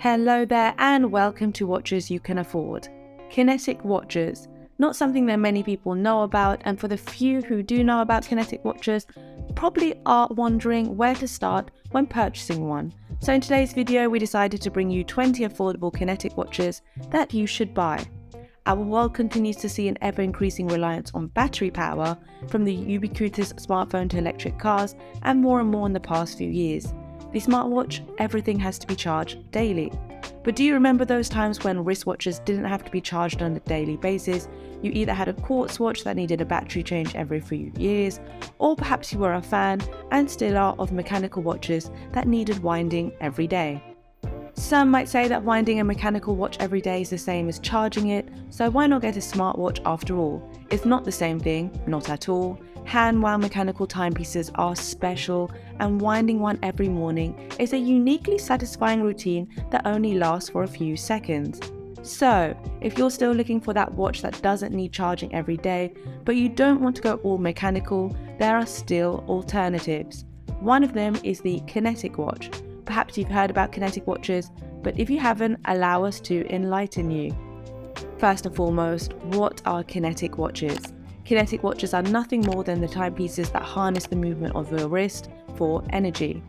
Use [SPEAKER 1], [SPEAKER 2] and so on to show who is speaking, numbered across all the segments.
[SPEAKER 1] Hello there and welcome to Watches You Can Afford. Kinetic watches, not something that many people know about, and for the few who do know about Kinetic watches, probably are wondering where to start when purchasing one. So in today's video, we decided to bring you 20 affordable Kinetic watches that you should buy. Our world continues to see an ever-increasing reliance on battery power, from the ubiquitous smartphone to electric cars, and more in the past few years. The smartwatch, everything has to be charged daily. But do you remember those times when wristwatches didn't have to be charged on a daily basis? You either had a Quartz watch that needed a battery change every few years, or perhaps you were a fan, and still are, of mechanical watches that needed winding every day. Some might say that winding a mechanical watch every day is the same as charging it, so why not get a smartwatch after all? It's not the same thing, not at all. Hand-wound mechanical timepieces are special, and winding one every morning is a uniquely satisfying routine that only lasts for a few seconds. So, if you're still looking for that watch that doesn't need charging every day, but you don't want to go all mechanical, there are still alternatives. One of them is the Kinetic watch. Perhaps you've heard about Kinetic watches, but if you haven't, allow us to enlighten you. First and foremost, what are Kinetic watches? Kinetic watches are nothing more than the timepieces that harness the movement of your wrist for energy,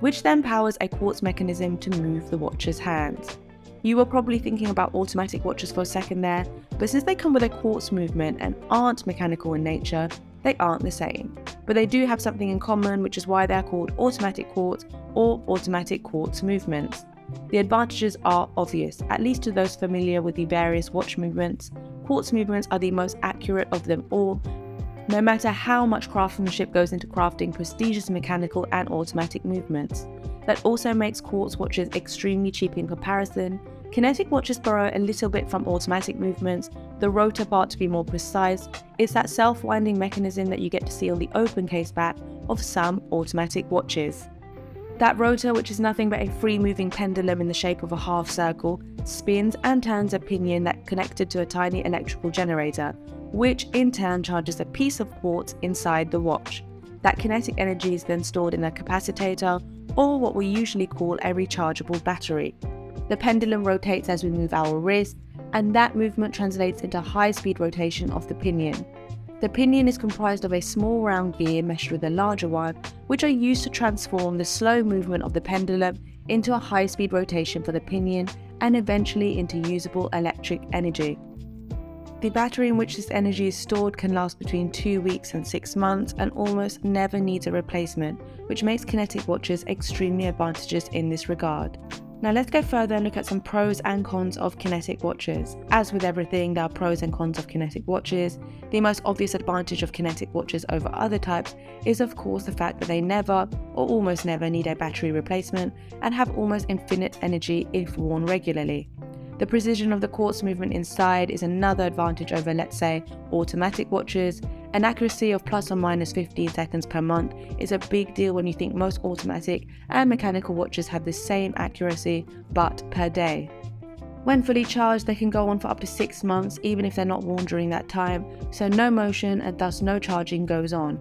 [SPEAKER 1] which then powers a quartz mechanism to move the watch's hands. You were probably thinking about automatic watches for a second there, but since they come with a quartz movement and aren't mechanical in nature, they aren't the same. But they do have something in common, which is why they're called automatic quartz or automatic quartz movements. The advantages are obvious, at least to those familiar with the various watch movements. Quartz movements are the most accurate of them all, no matter how much craftsmanship goes into crafting prestigious mechanical and automatic movements. That also makes quartz watches extremely cheap in comparison. Kinetic watches borrow a little bit from automatic movements, the rotor part to be more precise. It's that self-winding mechanism that you get to see on the open case back of some automatic watches. That rotor, which is nothing but a free-moving pendulum in the shape of a half circle, spins and turns a pinion that's connected to a tiny electrical generator, which in turn charges a piece of quartz inside the watch. That kinetic energy is then stored in a capacitator, or what we usually call a rechargeable battery. The pendulum rotates as we move our wrist, and that movement translates into high-speed rotation of the pinion. The pinion is comprised of a small round gear meshed with a larger one, which are used to transform the slow movement of the pendulum into a high-speed rotation for the pinion and eventually into usable electric energy. The battery in which this energy is stored can last between 2 weeks and 6 months and almost never needs a replacement, which makes Kinetic watches extremely advantageous in this regard. Now let's go further and look at some pros and cons of Kinetic watches. As with everything, there are pros and cons of Kinetic watches. The most obvious advantage of Kinetic watches over other types is of course the fact that they never or almost never need a battery replacement and have almost infinite energy if worn regularly. The precision of the quartz movement inside is another advantage over, let's say, automatic watches. An accuracy of plus or minus 15 seconds per month is a big deal when you think most automatic and mechanical watches have the same accuracy, but per day. When fully charged, they can go on for up to 6 months, even if they're not worn during that time, so no motion and thus no charging goes on.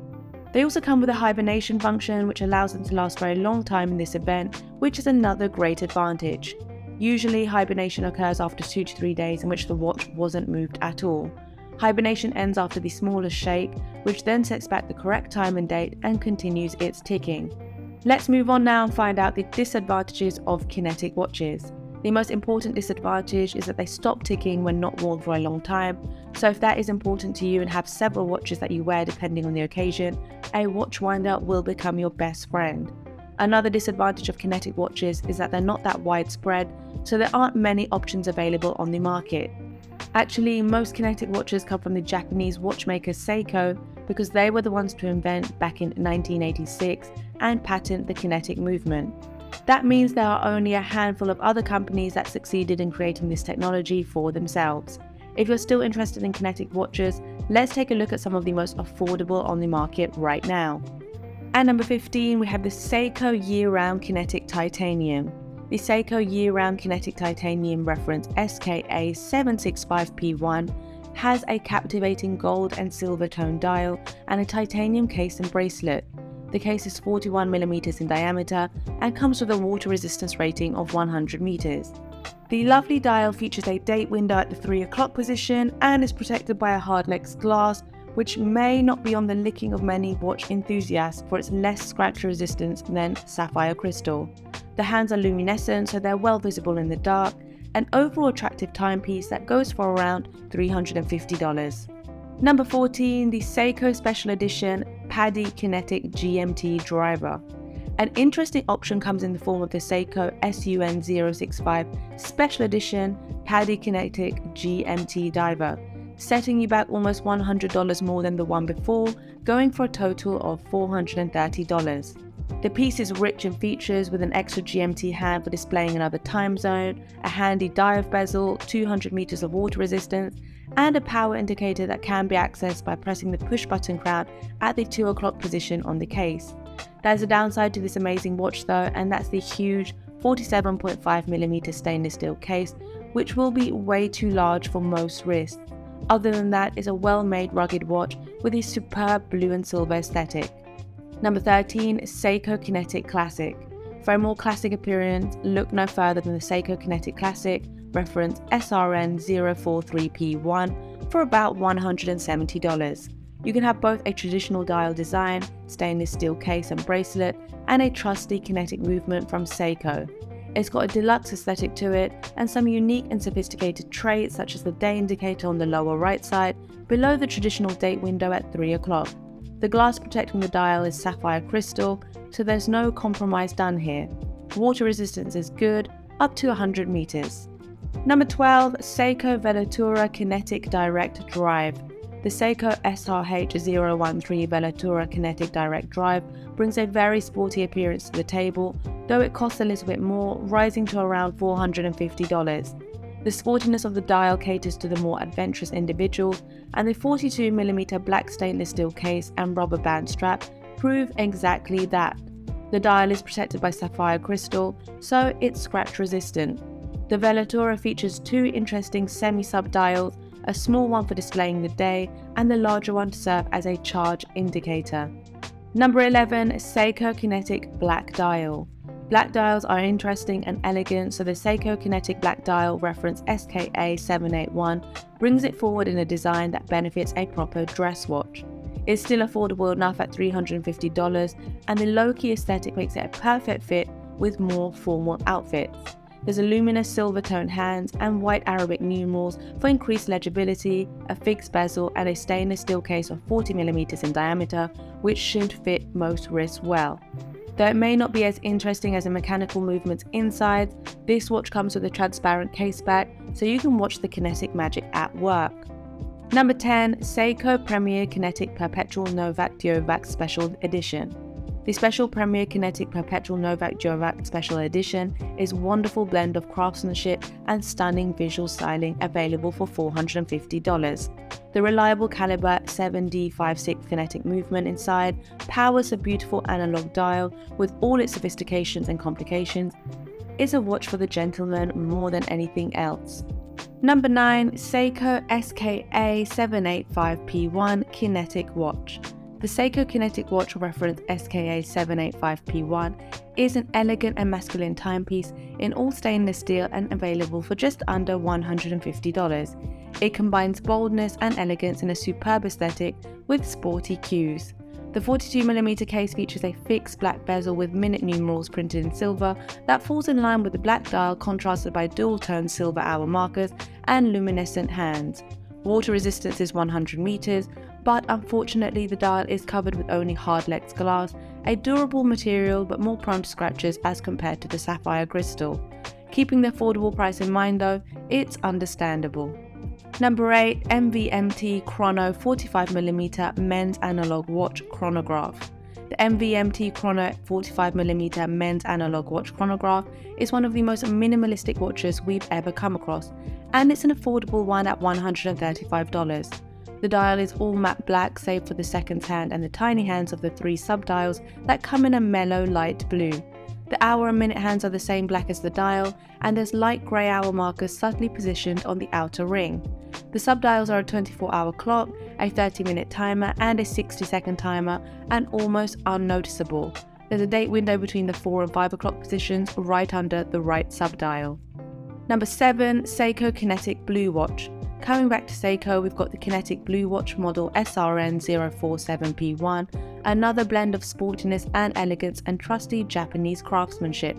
[SPEAKER 1] They also come with a hibernation function, which allows them to last for a long time in this event, which is another great advantage. Usually, hibernation occurs after 2 to 3 days in which the watch wasn't moved at all. Hibernation ends after the smallest shake, which then sets back the correct time and date and continues its ticking. Let's move on now and find out the disadvantages of Kinetic watches. The most important disadvantage is that they stop ticking when not worn for a long time, so if that is important to you and have several watches that you wear depending on the occasion, a watch winder will become your best friend. Another disadvantage of Kinetic watches is that they're not that widespread, so there aren't many options available on the market. Actually, most Kinetic watches come from the Japanese watchmaker Seiko because they were the ones to invent back in 1986 and patent the kinetic movement. That means there are only a handful of other companies that succeeded in creating this technology for themselves. If you're still interested in Kinetic watches, let's take a look at some of the most affordable on the market right now. At number 15, we have the Seiko YearRound Kinetic Titanium. The Seiko YearRound Kinetic Titanium reference SKA765P1 has a captivating gold and silver tone dial and a titanium case and bracelet. The case is 41mm in diameter and comes with a water resistance rating of 100 meters. The lovely dial features a date window at the 3 o'clock position and is protected by a hardlex glass, which may not be on the licking of many watch enthusiasts for its less scratch resistance than sapphire crystal. The hands are luminescent, so they're well visible in the dark. An overall attractive timepiece that goes for around $350. Number 14, the Seiko Special Edition PADI Kinetic GMT Driver. An interesting option comes in the form of the Seiko SUN065 Special Edition PADI Kinetic GMT Diver, setting you back almost $100 more than the one before, going for a total of $430. The piece is rich in features with an extra GMT hand for displaying another time zone, a handy dive bezel, 200 meters of water resistance, and a power indicator that can be accessed by pressing the push button crown at the 2 o'clock position on the case. There's a downside to this amazing watch though, and that's the huge 47.5mm stainless steel case, which will be way too large for most wrists. Other than that, it's a well-made rugged watch with a superb blue and silver aesthetic. Number 13, Seiko Kinetic Classic. For a more classic appearance, look no further than the Seiko Kinetic Classic, reference SRN043P1, for about $170. You can have both a traditional dial design, stainless steel case and bracelet, and a trusty kinetic movement from Seiko. It's got a deluxe aesthetic to it and some unique and sophisticated traits such as the day indicator on the lower right side below the traditional date window at 3 o'clock. The glass protecting the dial is sapphire crystal, so there's no compromise done here. Water resistance is good, up to 100 meters. Number 12, Seiko Velotura Kinetic Direct Drive. The Seiko SRH013 Velotura Kinetic Direct Drive brings a very sporty appearance to the table, though it costs a little bit more, rising to around $450. The sportiness of the dial caters to the more adventurous individuals, and the 42mm black stainless steel case and rubber band strap prove exactly that. The dial is protected by sapphire crystal, so it's scratch resistant. The Velotura features two interesting semi-sub dials, a small one for displaying the day and the larger one to serve as a charge indicator. Number 11, Seiko Kinetic Black Dial. Black dials are interesting and elegant, so the Seiko Kinetic Black Dial, reference SKA781, brings it forward in a design that benefits a proper dress watch. It's still affordable enough at $350, and the low-key aesthetic makes it a perfect fit with more formal outfits. There's a luminous silver toned hands and white Arabic numerals for increased legibility, a fixed bezel, and a stainless steel case of 40mm in diameter, which should fit most wrists well. Though it may not be as interesting as the mechanical movements inside, this watch comes with a transparent case back, so you can watch the kinetic magic at work. Number 10, Seiko Premier Kinetic Perpetual Novak Djokovic Special Edition. The Special Premier Kinetic Perpetual Novak Djokovic Special Edition is a wonderful blend of craftsmanship and stunning visual styling, available for $450. The reliable caliber 7D56 kinetic movement inside powers a beautiful analog dial with all its sophistications and complications. It's a watch for the gentleman more than anything else. Number 9, Seiko SKA785P1 Kinetic Watch. The Seiko Kinetic Watch, reference SKA785P1, is an elegant and masculine timepiece in all stainless steel and available for just under $150. It combines boldness and elegance in a superb aesthetic with sporty cues. The 42mm case features a fixed black bezel with minute numerals printed in silver that falls in line with the black dial, contrasted by dual-tone silver hour markers and luminescent hands. Water resistance is 100 meters, but unfortunately the dial is covered with only hardlex glass, a durable material but more prone to scratches as compared to the sapphire crystal. Keeping the affordable price in mind though, it's understandable. Number 8, MVMT Chrono 45mm Men's Analog Watch Chronograph. The MVMT Chrono 45mm Men's Analog Watch Chronograph is one of the most minimalistic watches we've ever come across, and it's an affordable one at $135. The dial is all matte black save for the seconds hand and the tiny hands of the 3 sub-dials that come in a mellow light blue. The hour and minute hands are the same black as the dial, and there's light grey hour markers subtly positioned on the outer ring. The subdials are a 24-hour clock, a 30-minute timer and a 60-second timer, and almost unnoticeable. There's a date window between the 4 and 5 o'clock positions right under the right subdial. Number 7. Seiko Kinetic Blue Watch. Coming back to Seiko, we've got the Kinetic Blue Watch model SRN047P1, another blend of sportiness and elegance and trusty Japanese craftsmanship.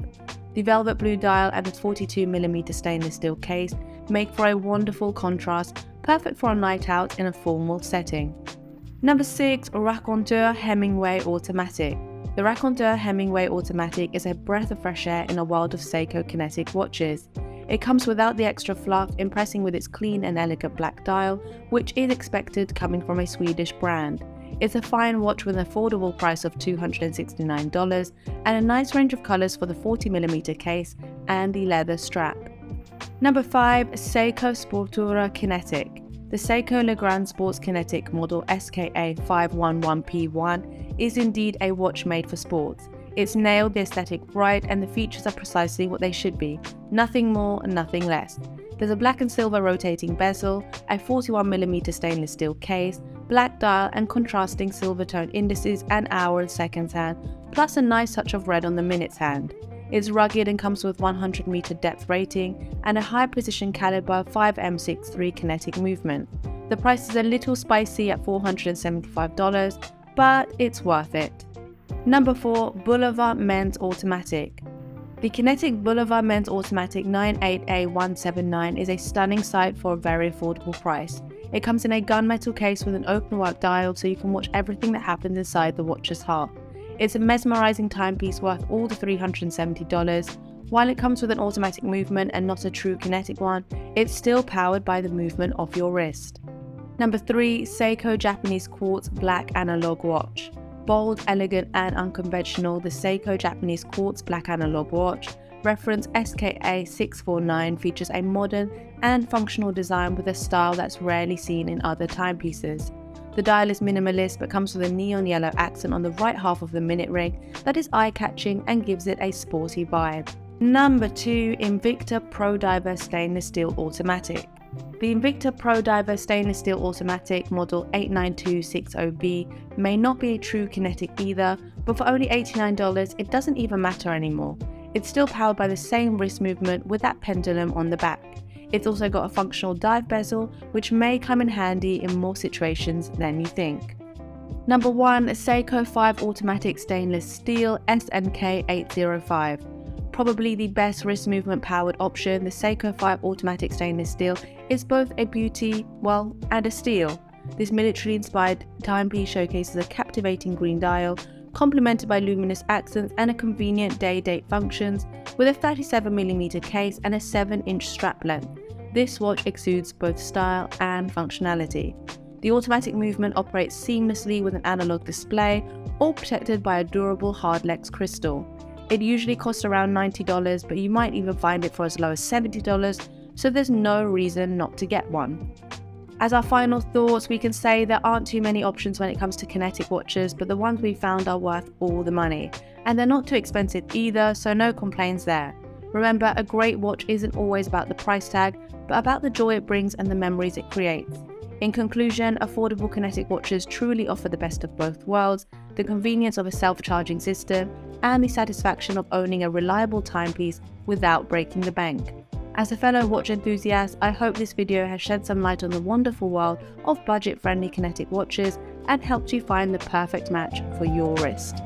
[SPEAKER 1] The velvet blue dial and its 42mm stainless steel case make for a wonderful contrast, perfect for a night out in a formal setting. Number 6. Raconteur Hemingway Automatic. The Raconteur Hemingway Automatic is a breath of fresh air in a world of Seiko Kinetic watches. It comes without the extra fluff, impressing with its clean and elegant black dial, which is expected coming from a Swedish brand. It's a fine watch with an affordable price of $269 and a nice range of colours for the 40mm case and the leather strap. Number 5. Seiko Sportura Kinetic. The Seiko Legrand Sports Kinetic model SKA511P1 is indeed a watch made for sports. It's nailed the aesthetic right and the features are precisely what they should be, nothing more and nothing less. There's a black and silver rotating bezel, a 41mm stainless steel case, black dial and contrasting silver tone indices and hour and seconds hand, plus a nice touch of red on the minutes hand. It's rugged and comes with 100-meter depth rating and a high precision caliber 5M63 kinetic movement. The price is a little spicy at $475, but it's worth it. Number 4. Boulevard Men's Automatic. The Kinetic Boulevard Men's Automatic 98A179 is a stunning sight for a very affordable price. It comes in a gunmetal case with an open work dial so you can watch everything that happens inside the watch's heart. It's a mesmerizing timepiece worth all the $370. While it comes with an automatic movement and not a true kinetic one, it's still powered by the movement of your wrist. Number 3. Seiko Japanese Quartz Black Analog Watch. Bold, elegant and unconventional, the Seiko Japanese Quartz Black Analog Watch, reference SKA649, features a modern and functional design with a style that's rarely seen in other timepieces. The dial is minimalist but comes with a neon yellow accent on the right half of the minute ring that is eye-catching and gives it a sporty vibe. Number 2. Invicta Pro Diver Stainless Steel Automatic. The Invicta Pro Diver Stainless Steel Automatic model 89260B may not be a true kinetic either, but for only $89 it doesn't even matter anymore. It's still powered by the same wrist movement with that pendulum on the back. It's also got a functional dive bezel, which may come in handy in more situations than you think. Number 1. Seiko 5 Automatic Stainless Steel SNK805. Probably the best wrist movement powered option, the Seiko 5 Automatic Stainless Steel is both a beauty, and a steal. This military inspired timepiece showcases a captivating green dial, complemented by luminous accents and a convenient day-date functions, with a 37mm case and a 7-inch strap length. This watch exudes both style and functionality. The automatic movement operates seamlessly with an analog display, all protected by a durable hardlex crystal. It usually costs around $90, but you might even find it for as low as $70, so there's no reason not to get one. As our final thoughts, we can say there aren't too many options when it comes to kinetic watches, but the ones we found are worth all the money. And they're not too expensive either, so no complaints there. Remember, a great watch isn't always about the price tag, but about the joy it brings and the memories it creates. In conclusion, affordable kinetic watches truly offer the best of both worlds, the convenience of a self-charging system, and the satisfaction of owning a reliable timepiece without breaking the bank. As a fellow watch enthusiast, I hope this video has shed some light on the wonderful world of budget-friendly kinetic watches and helped you find the perfect match for your wrist.